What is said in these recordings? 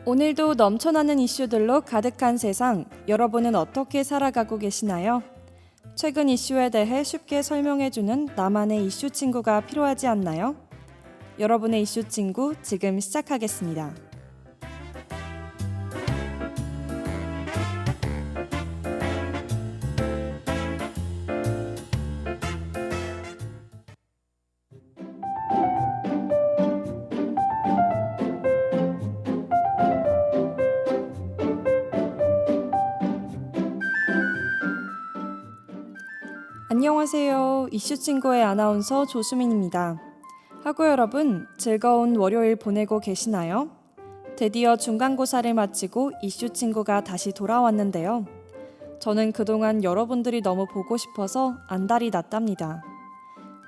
오늘도 넘쳐나는 이슈들로 가득한 세상, 여러분은 어떻게 살아가고 계시나요? 최근 이슈에 대해 쉽게 설명해주는 나만의 이슈 친구가 필요하지 않나요? 여러분의 이슈 친구 지금 시작하겠습니다. 안녕하세요. 이슈 친구의 아나운서 조수민입니다. 하고 여러분, 즐거운 월요일 보내고 계시나요? 드디어 중간고사를 마치고 이슈 친구가 다시 돌아왔는데요. 저는 그동안 여러분들이 너무 보고 싶어서 안달이 났답니다.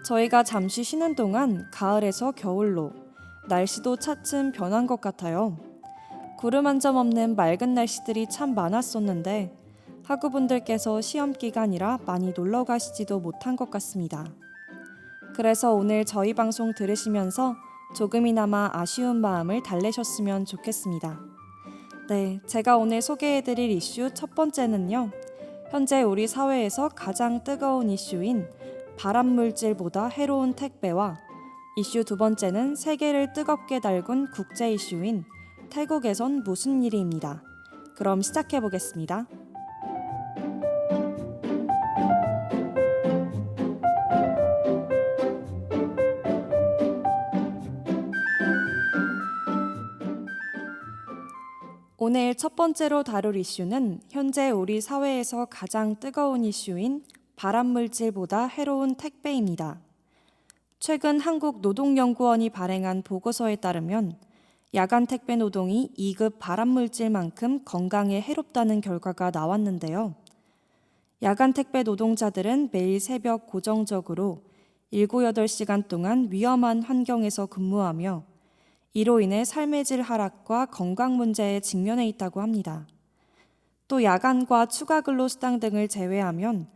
저희가 잠시 쉬는 동안 가을에서 겨울로 날씨도 차츰 변한 것 같아요. 구름 한 점 없는 맑은 날씨들이 참 많았었는데 학우분들께서 시험 기간이라 많이 놀러 가시지도 못한 것 같습니다. 그래서 오늘 저희 방송 들으시면서 조금이나마 아쉬운 마음을 달래셨으면 좋겠습니다. 네, 제가 오늘 소개해드릴 이슈 첫 번째는요. 현재 우리 사회에서 가장 뜨거운 이슈인 발암물질보다 해로운 택배와 이슈 두 번째는 세계를 뜨겁게 달군 국제 이슈인 태국에선 무슨 일이입니다. 그럼 시작해보겠습니다. 오늘 첫 번째로 다룰 이슈는 현재 우리 사회에서 가장 뜨거운 이슈인 발암물질보다 해로운 택배입니다. 최근 한국노동연구원이 발행한 보고서에 따르면 야간 택배 노동이 2급 발암물질만큼 건강에 해롭다는 결과가 나왔는데요. 야간 택배 노동자들은 매일 새벽 고정적으로 7, 8시간 동안 위험한 환경에서 근무하며 이로 인해 삶의 질 하락과 건강 문제에 직면해 있다고 합니다. 또 야간과 추가 근로 수당 등을 제외하면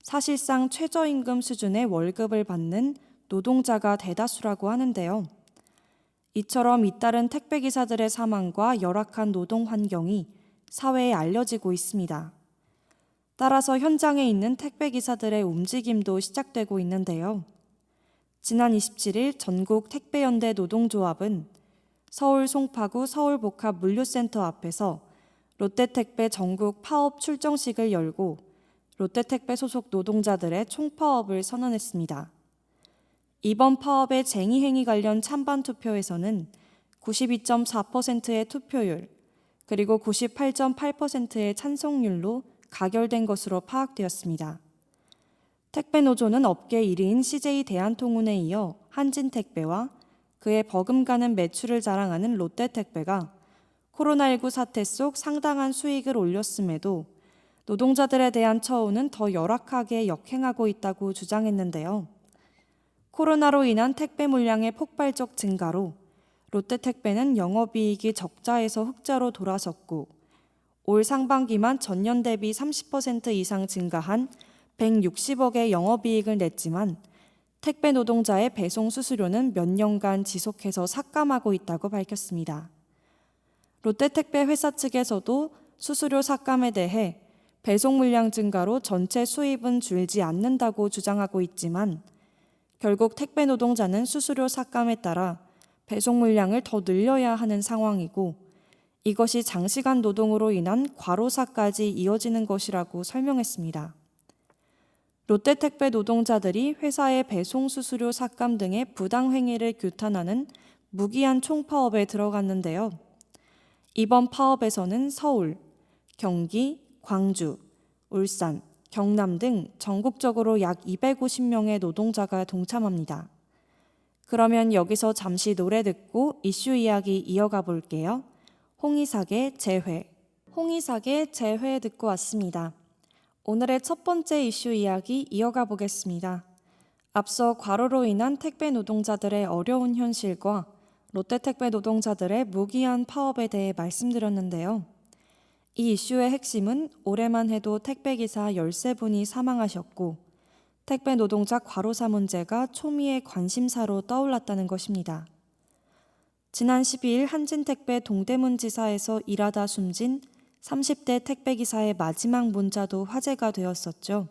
사실상 최저임금 수준의 월급을 받는 노동자가 대다수라고 하는데요. 이처럼 잇따른 택배기사들의 사망과 열악한 노동 환경이 사회에 알려지고 있습니다. 따라서 현장에 있는 택배기사들의 움직임도 시작되고 있는데요. 지난 27일 전국 택배연대 노동조합은 서울 송파구 서울복합 물류센터 앞에서 롯데택배 전국 파업 출정식을 열고 롯데택배 소속 노동자들의 총파업을 선언했습니다. 이번 파업의 쟁의행위 관련 찬반 투표에서는 92.4%의 투표율, 그리고 98.8%의 찬성률로 가결된 것으로 파악되었습니다. 택배노조는 업계 1위인 CJ 대한통운에 이어 한진택배와 그의 버금가는 매출을 자랑하는 롯데택배가 코로나19 사태 속 상당한 수익을 올렸음에도 노동자들에 대한 처우는 더 열악하게 역행하고 있다고 주장했는데요. 코로나로 인한 택배 물량의 폭발적 증가로 롯데택배는 영업이익이 적자에서 흑자로 돌아섰고 올 상반기만 전년 대비 30% 이상 증가한 160억의 영업이익을 냈지만 택배 노동자의 배송 수수료는 몇 년간 지속해서 삭감하고 있다고 밝혔습니다. 롯데택배 회사 측에서도 수수료 삭감에 대해 배송 물량 증가로 전체 수입은 줄지 않는다고 주장하고 있지만 결국 택배 노동자는 수수료 삭감에 따라 배송 물량을 더 늘려야 하는 상황이고 이것이 장시간 노동으로 인한 과로사까지 이어지는 것이라고 설명했습니다. 롯데택배 노동자들이 회사의 배송 수수료 삭감 등의 부당행위를 규탄하는 무기한 총파업에 들어갔는데요. 이번 파업에서는 서울, 경기, 광주, 울산, 경남 등 전국적으로 약 250명의 노동자가 동참합니다. 그러면 여기서 잠시 노래 듣고 이슈 이야기 이어가 볼게요. 홍이삭의 재회. 홍이삭의 재회 듣고 왔습니다. 오늘의 첫 번째 이슈 이야기 이어가 보겠습니다. 앞서 과로로 인한 택배 노동자들의 어려운 현실과 롯데택배 노동자들의 무기한 파업에 대해 말씀드렸는데요. 이 이슈의 핵심은 올해만 해도 택배기사 13분이 사망하셨고 택배 노동자 과로사 문제가 초미의 관심사로 떠올랐다는 것입니다. 지난 12일 한진택배 동대문지사에서 일하다 숨진 30대 택배기사의 마지막 문자도 화제가 되었었죠.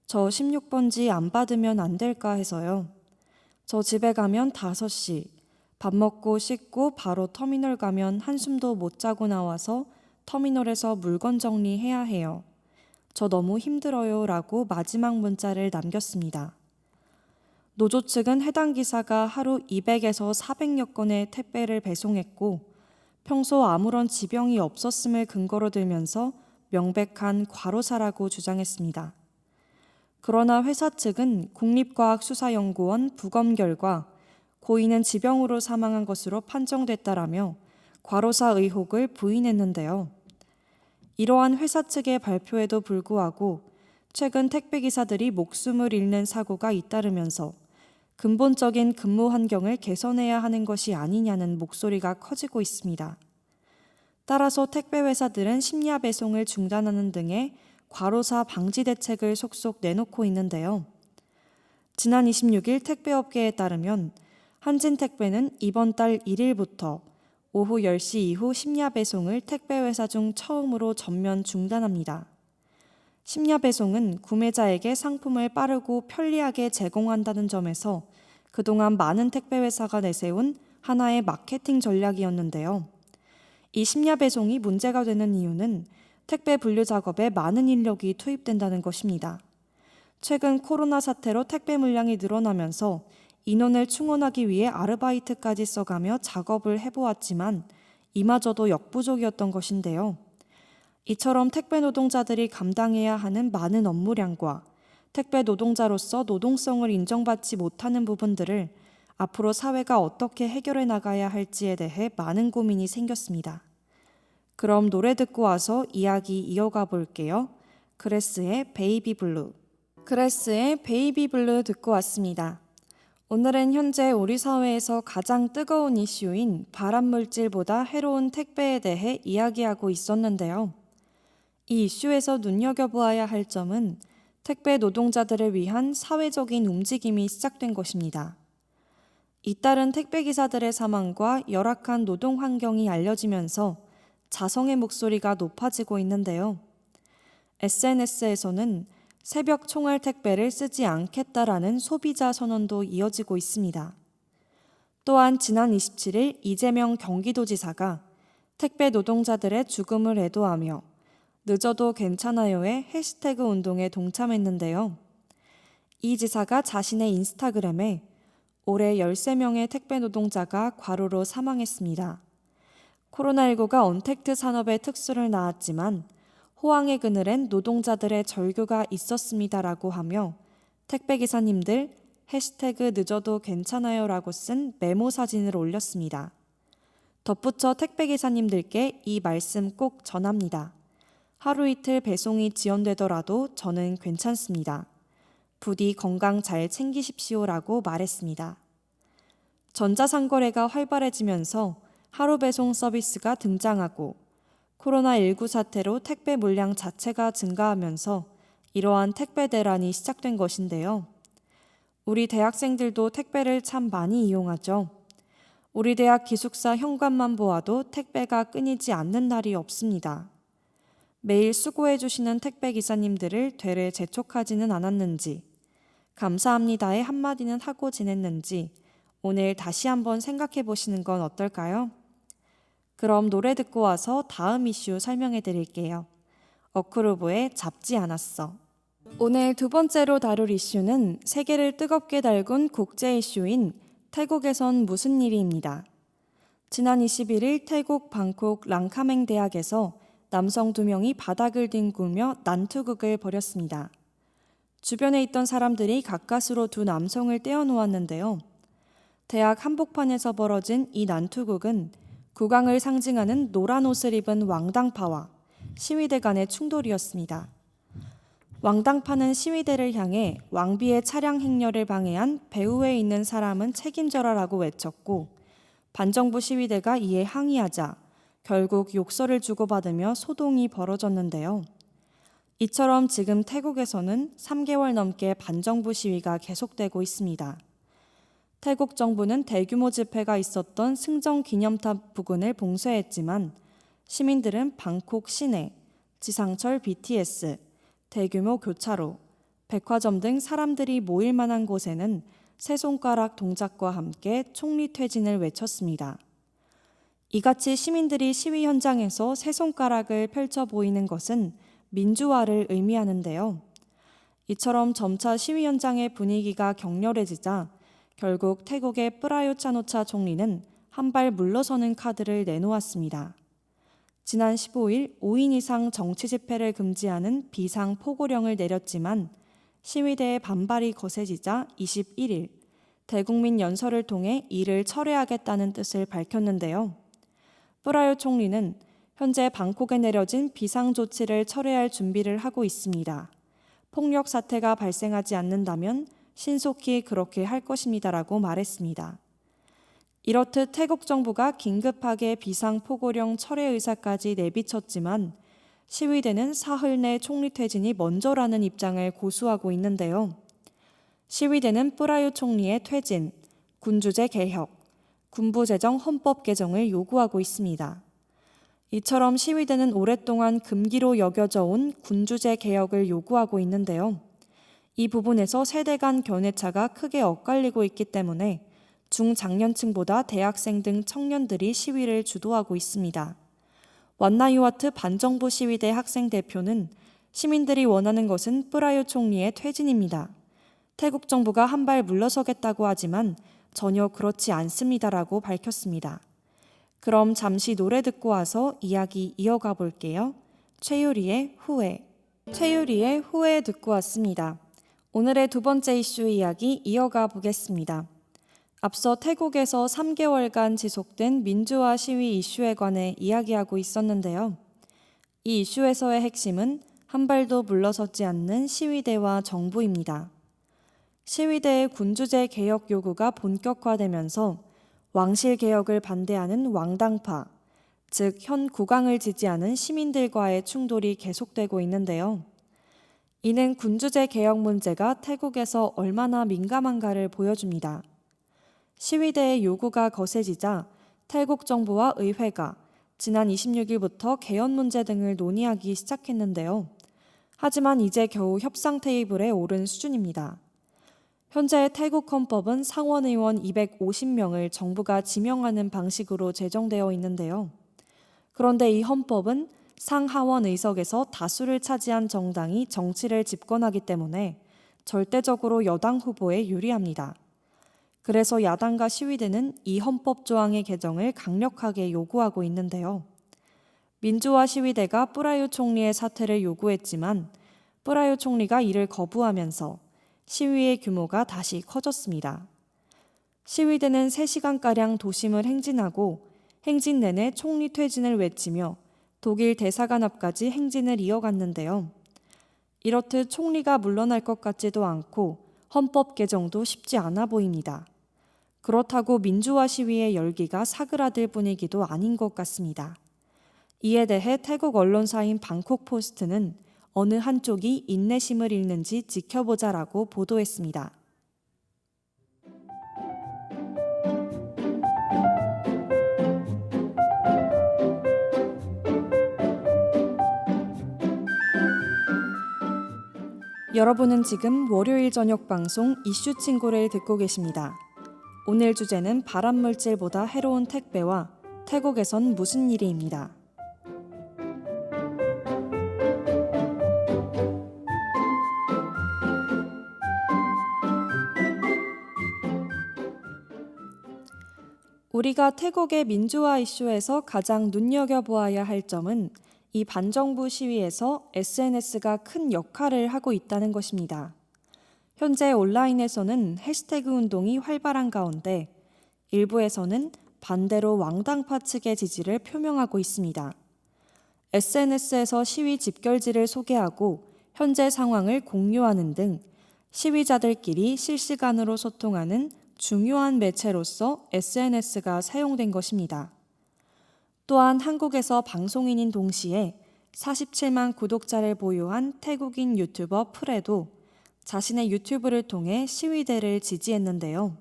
저 16번지 안 받으면 안 될까 해서요. 저 집에 가면 5시, 밥 먹고 씻고 바로 터미널 가면 한숨도 못 자고 나와서 터미널에서 물건 정리해야 해요. 저 너무 힘들어요 라고 마지막 문자를 남겼습니다. 노조 측은 해당 기사가 하루 200에서 400여 건의 택배를 배송했고 평소 아무런 지병이 없었음을 근거로 들면서 명백한 과로사라고 주장했습니다. 그러나 회사 측은 국립과학수사연구원 부검 결과 고인은 지병으로 사망한 것으로 판정됐다라며 과로사 의혹을 부인했는데요. 이러한 회사 측의 발표에도 불구하고 최근 택배기사들이 목숨을 잃는 사고가 잇따르면서 근본적인 근무 환경을 개선해야 하는 것이 아니냐는 목소리가 커지고 있습니다. 따라서 택배회사들은 심야 배송을 중단하는 등의 과로사 방지 대책을 속속 내놓고 있는데요. 지난 26일 택배업계에 따르면 한진택배는 이번 달 1일부터 오후 10시 이후 심야 배송을 택배회사 중 처음으로 전면 중단합니다. 심야 배송은 구매자에게 상품을 빠르고 편리하게 제공한다는 점에서 그동안 많은 택배회사가 내세운 하나의 마케팅 전략이었는데요. 이 심야 배송이 문제가 되는 이유는 택배 분류 작업에 많은 인력이 투입된다는 것입니다. 최근 코로나 사태로 택배 물량이 늘어나면서 인원을 충원하기 위해 아르바이트까지 써가며 작업을 해보았지만 이마저도 역부족이었던 것인데요. 이처럼 택배 노동자들이 감당해야 하는 많은 업무량과 택배 노동자로서 노동성을 인정받지 못하는 부분들을 앞으로 사회가 어떻게 해결해 나가야 할지에 대해 많은 고민이 생겼습니다. 그럼 노래 듣고 와서 이야기 이어가 볼게요. 그레스의 베이비 블루. 그레스의 베이비 블루 듣고 왔습니다. 오늘은 현재 우리 사회에서 가장 뜨거운 이슈인 발암물질보다 해로운 택배에 대해 이야기하고 있었는데요. 이 이슈에서 눈여겨보아야 할 점은 택배 노동자들을 위한 사회적인 움직임이 시작된 것입니다. 잇따른 택배기사들의 사망과 열악한 노동 환경이 알려지면서 자성의 목소리가 높아지고 있는데요. SNS에서는 새벽 총알 택배를 쓰지 않겠다라는 소비자 선언도 이어지고 있습니다. 또한 지난 27일 이재명 경기도지사가 택배 노동자들의 죽음을 애도하며 늦어도 괜찮아요의 해시태그 운동에 동참했는데요. 이 지사가 자신의 인스타그램에 올해 13명의 택배 노동자가 과로로 사망했습니다. 코로나19가 언택트 산업의 특수를 낳았지만 호황의 그늘엔 노동자들의 절규가 있었습니다라고 하며 택배기사님들 해시태그 늦어도 괜찮아요라고 쓴 메모 사진을 올렸습니다. 덧붙여 택배기사님들께 이 말씀 꼭 전합니다. 하루 이틀 배송이 지연되더라도 저는 괜찮습니다. 부디 건강 잘 챙기십시오라고 말했습니다. 전자상거래가 활발해지면서 하루 배송 서비스가 등장하고 코로나19 사태로 택배 물량 자체가 증가하면서 이러한 택배 대란이 시작된 것인데요. 우리 대학생들도 택배를 참 많이 이용하죠. 우리 대학 기숙사 현관만 보아도 택배가 끊이지 않는 날이 없습니다. 매일 수고해 주시는 택배 기사님들을 되레 재촉하지는 않았는지, 감사합니다의 한마디는 하고 지냈는지 오늘 다시 한번 생각해 보시는 건 어떨까요? 그럼 노래 듣고 와서 다음 이슈 설명해 드릴게요. 어크루브의 잡지 않았어. 오늘 두 번째로 다룰 이슈는 세계를 뜨겁게 달군 국제 이슈인 태국에선 무슨 일이입니다. 지난 21일 태국 방콕 랑카맹 대학에서 남성 2명이 바닥을 뒹굴며 난투극을 벌였습니다. 주변에 있던 사람들이 가까스로 두 남성을 떼어놓았는데요. 대학 한복판에서 벌어진 이 난투극은 국왕을 상징하는 노란 옷을 입은 왕당파와 시위대 간의 충돌이었습니다. 왕당파는 시위대를 향해 왕비의 차량 행렬을 방해한 배후에 있는 사람은 책임져라라고 외쳤고 반정부 시위대가 이에 항의하자 결국 욕설을 주고받으며 소동이 벌어졌는데요. 이처럼 지금 태국에서는 3개월 넘게 반정부 시위가 계속되고 있습니다. 태국 정부는 대규모 집회가 있었던 승정 기념탑 부근을 봉쇄했지만 시민들은 방콕 시내, 지상철 BTS, 대규모 교차로, 백화점 등 사람들이 모일 만한 곳에는 세 손가락 동작과 함께 총리 퇴진을 외쳤습니다. 이같이 시민들이 시위 현장에서 세 손가락을 펼쳐 보이는 것은 민주화를 의미하는데요. 이처럼 점차 시위 현장의 분위기가 격렬해지자 결국 태국의 프라유 차노차 총리는 한 발 물러서는 카드를 내놓았습니다. 지난 15일 5인 이상 정치 집회를 금지하는 비상 포고령을 내렸지만 시위대의 반발이 거세지자 21일 대국민 연설을 통해 이를 철회하겠다는 뜻을 밝혔는데요. 프라유 총리는 현재 방콕에 내려진 비상 조치를 철회할 준비를 하고 있습니다. 폭력 사태가 발생하지 않는다면 신속히 그렇게 할 것입니다라고 말했습니다. 이렇듯 태국 정부가 긴급하게 비상포고령 철회 의사까지 내비쳤지만 시위대는 사흘 내 총리 퇴진이 먼저라는 입장을 고수하고 있는데요. 시위대는 프라유 총리의 퇴진, 군주제 개혁, 군부제정 헌법 개정을 요구하고 있습니다. 이처럼 시위대는 오랫동안 금기로 여겨져 온 군주제 개혁을 요구하고 있는데요. 이 부분에서 세대 간 견해차가 크게 엇갈리고 있기 때문에 중장년층보다 대학생 등 청년들이 시위를 주도하고 있습니다. 완나유와트 반정부 시위대 학생 대표는 시민들이 원하는 것은 프라유 총리의 퇴진입니다. 태국 정부가 한 발 물러서겠다고 하지만 전혀 그렇지 않습니다라고 밝혔습니다. 그럼 잠시 노래 듣고 와서 이야기 이어가 볼게요. 최유리의 후회. 최유리의 후회 듣고 왔습니다. 오늘의 두 번째 이슈 이야기 이어가 보겠습니다. 앞서 태국에서 3개월간 지속된 민주화 시위 이슈에 관해 이야기하고 있었는데요. 이 이슈에서의 핵심은 한 발도 물러서지 않는 시위대와 정부입니다. 시위대의 군주제 개혁 요구가 본격화되면서 왕실 개혁을 반대하는 왕당파, 즉 현 국왕을 지지하는 시민들과의 충돌이 계속되고 있는데요. 이는 군주제 개혁 문제가 태국에서 얼마나 민감한가를 보여줍니다. 시위대의 요구가 거세지자 태국 정부와 의회가 지난 26일부터 개헌 문제 등을 논의하기 시작했는데요. 하지만 이제 겨우 협상 테이블에 오른 수준입니다. 현재 태국 헌법은 상원의원 250명을 정부가 지명하는 방식으로 제정되어 있는데요. 그런데 이 헌법은 상하원 의석에서 다수를 차지한 정당이 정치를 집권하기 때문에 절대적으로 여당 후보에 유리합니다. 그래서 야당과 시위대는 이 헌법 조항의 개정을 강력하게 요구하고 있는데요. 민주화 시위대가 프라유 총리의 사퇴를 요구했지만 프라유 총리가 이를 거부하면서 시위의 규모가 다시 커졌습니다. 시위대는 3시간가량 도심을 행진하고 행진 내내 총리 퇴진을 외치며 독일 대사관 앞까지 행진을 이어갔는데요. 이렇듯 총리가 물러날 것 같지도 않고 헌법 개정도 쉽지 않아 보입니다. 그렇다고 민주화 시위의 열기가 사그라들 분위기도 아닌 것 같습니다. 이에 대해 태국 언론사인 방콕포스트는 어느 한쪽이 인내심을 잃는지 지켜보자라고 보도했습니다. 여러분은 지금 월요일 저녁 방송 이슈 친구를 듣고 계십니다. 오늘 주제는 발암물질보다 해로운 택배와 태국에선 무슨 일이입니다. 우리가 태국의 민주화 이슈에서 가장 눈여겨보아야 할 점은 이 반정부 시위에서 SNS가 큰 역할을 하고 있다는 것입니다. 현재 온라인에서는 해시태그 운동이 활발한 가운데 일부에서는 반대로 왕당파 측의 지지를 표명하고 있습니다. SNS에서 시위 집결지를 소개하고 현재 상황을 공유하는 등 시위자들끼리 실시간으로 소통하는 중요한 매체로서 SNS가 사용된 것입니다. 또한 한국에서 방송인인 동시에 47만 구독자를 보유한 태국인 유튜버 프레도 자신의 유튜브를 통해 시위대를 지지했는데요.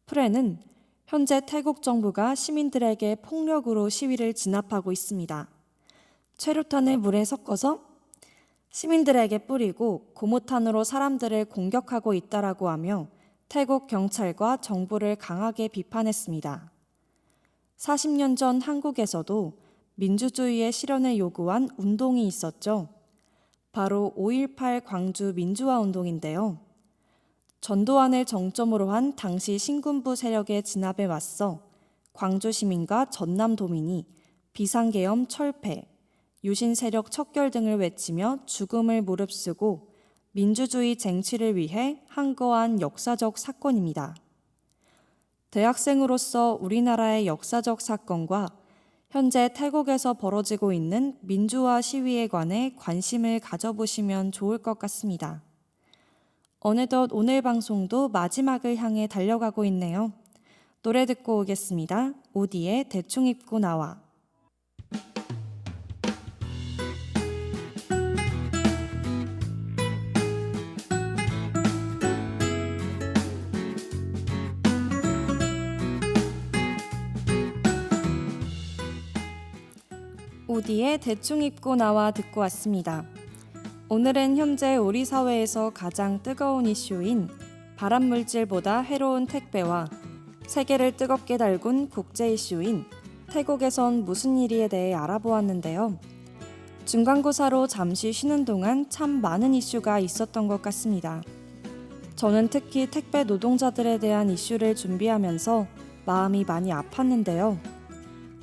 프렌은 현재 태국 정부가 시민들에게 폭력으로 시위를 진압하고 있습니다. 최루탄을 물에 섞어서 시민들에게 뿌리고 고무탄으로 사람들을 공격하고 있다라고 하며 태국 경찰과 정부를 강하게 비판했습니다. 40년 전 한국에서도 민주주의의 실현을 요구한 운동이 있었죠. 바로 5.18 광주 민주화 운동인데요. 전두환을 정점으로 한 당시 신군부 세력의 진압에 맞서 광주 시민과 전남도민이 비상계엄 철폐, 유신 세력 척결 등을 외치며 죽음을 무릅쓰고 민주주의 쟁취를 위해 항거한 역사적 사건입니다. 대학생으로서 우리나라의 역사적 사건과 현재 태국에서 벌어지고 있는 민주화 시위에 관해 관심을 가져보시면 좋을 것 같습니다. 어느덧 오늘 방송도 마지막을 향해 달려가고 있네요. 노래 듣고 오겠습니다. 오디의 대충 입고 나와. 오디의 대충 입고 나와 듣고 왔습니다. 오늘은 현재 우리 사회에서 가장 뜨거운 이슈인 발암물질보다 해로운 택배와 세계를 뜨겁게 달군 국제 이슈인 태국에선 무슨 일이에 대해 알아보았는데요. 중간고사로 잠시 쉬는 동안 참 많은 이슈가 있었던 것 같습니다. 저는 특히 택배 노동자들에 대한 이슈를 준비하면서 마음이 많이 아팠는데요.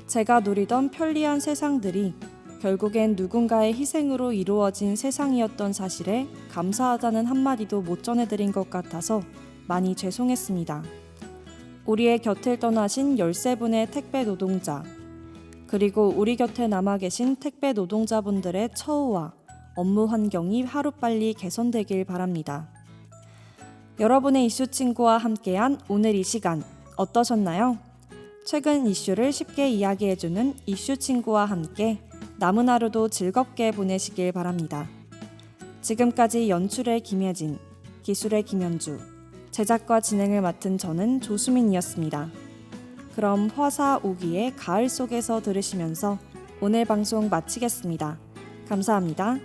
제가 누리던 편리한 세상들이 결국엔 누군가의 희생으로 이루어진 세상이었던 사실에 감사하다는 한마디도 못 전해드린 것 같아서 많이 죄송했습니다. 우리의 곁을 떠나신 13분의 택배 노동자, 그리고 우리 곁에 남아 계신 택배 노동자분들의 처우와 업무 환경이 하루빨리 개선되길 바랍니다. 여러분의 이슈 친구와 함께한 오늘 이 시간 어떠셨나요? 최근 이슈를 쉽게 이야기해주는 이슈 친구와 함께 남은 하루도 즐겁게 보내시길 바랍니다. 지금까지 연출의 김혜진, 기술의 김현주, 제작과 진행을 맡은 저는 조수민이었습니다. 그럼 화사 오기의 가을 속에서 들으시면서 오늘 방송 마치겠습니다. 감사합니다.